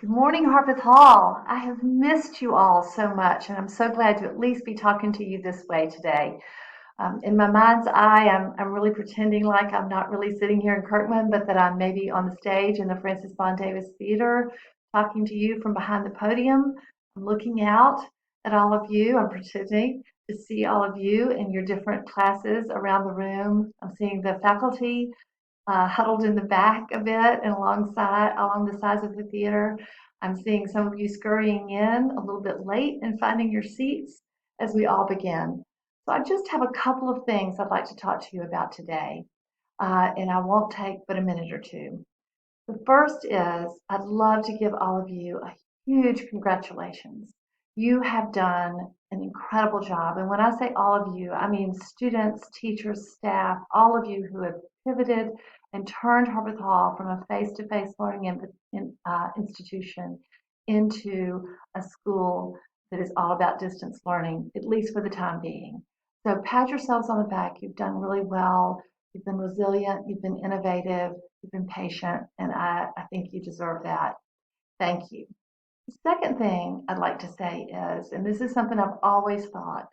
Good morning, Harpeth Hall. I have missed you all so much, and I'm so glad to at least be talking to you this way today. In my mind's eye, I'm really pretending like I'm not really sitting here in Kirkman, but that I'm maybe on the stage in the Frances Bond Davis Theater talking to you from behind the podium. I'm looking out at all of you. I'm pretending to see all of you in your different classes around the room. I'm seeing the faculty huddled in the back a bit and along the sides of the theater. I'm seeing some of you scurrying in a little bit late and finding your seats as we all begin. So I just have a couple of things I'd like to talk to you about today, and I won't take but a minute or two. The first is I'd love to give all of you a huge congratulations. You have done an incredible job. And when I say all of you, I mean students, teachers, staff, all of you who have pivoted and turned Harpeth Hall from a face-to-face learning institution into a school that is all about distance learning, at least for the time being. So pat yourselves on the back. You've done really well. You've been resilient. You've been innovative. You've been patient. And I think you deserve that. Thank you. The second thing I'd like to say is, and this is something I've always thought,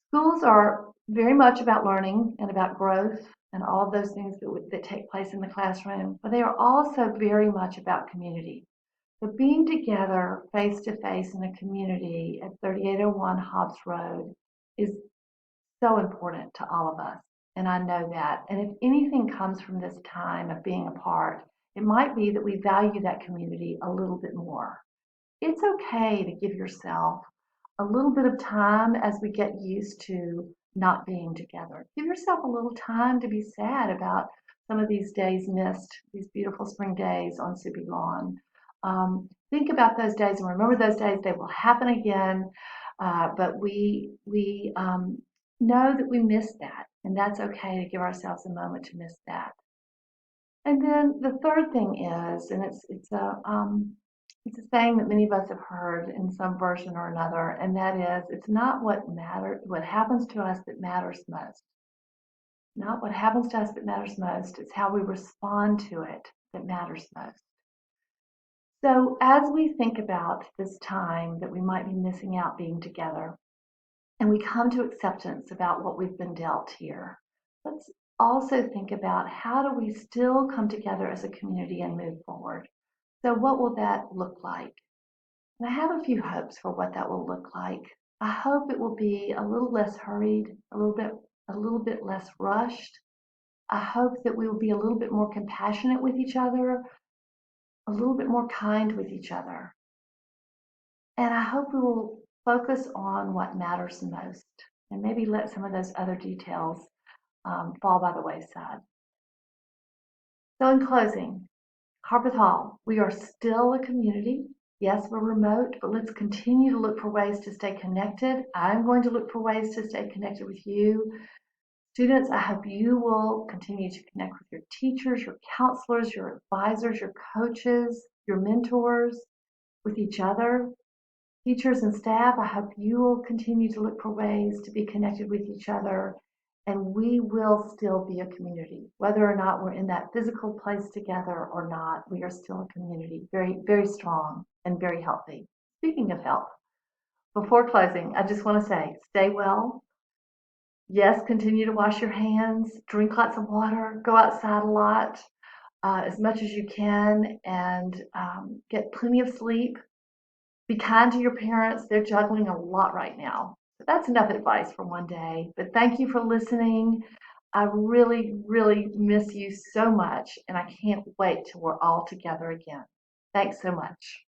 schools are very much about learning and about growth and all of those things that take place in the classroom, but they are also very much about community. So being together face to face in a community at 3801 Hobbs Road is so important to all of us. And I know that. And if anything comes from this time of being apart, it might be that we value that community a little bit more. It's okay to give yourself a little bit of time as we get used to not being together. Give yourself a little time to be sad about some of these days missed, these beautiful spring days on Subi Lawn. Think about those days and remember those days. They will happen again, but we know that we miss that, and that's okay to give ourselves a moment to miss that. And then the third thing is, and it's a saying that many of us have heard in some version or another, and that is, it's not what happens to us that matters most. Not what happens to us that matters most, it's how we respond to it that matters most. So as we think about this time that we might be missing out being together, and we come to acceptance about what we've been dealt here, let's also think about how do we still come together as a community and move forward. So what will that look like? And I have a few hopes for what that will look like. I hope it will be a little less hurried, a little bit less rushed. I hope that we will be a little bit more compassionate with each other, a little bit more kind with each other. And I hope we will focus on what matters most and maybe let some of those other details fall by the wayside. So in closing, Harpeth Hall, we are still a community. Yes, we're remote, but let's continue to look for ways to stay connected. I'm going to look for ways to stay connected with you. Students, I hope you will continue to connect with your teachers, your counselors, your advisors, your coaches, your mentors, with each other. Teachers and staff, I hope you will continue to look for ways to be connected with each other, and we will still be a community. Whether or not we're in that physical place together or not, we are still a community, very, very strong and very healthy. Speaking of health, before closing, I just want to say, stay well. Yes, continue to wash your hands, drink lots of water, go outside a lot, as much as you can, and get plenty of sleep. Be kind to your parents. They're juggling a lot right now. So that's enough advice for one day. But thank you for listening. I really, really miss you so much, and I can't wait till we're all together again. Thanks so much.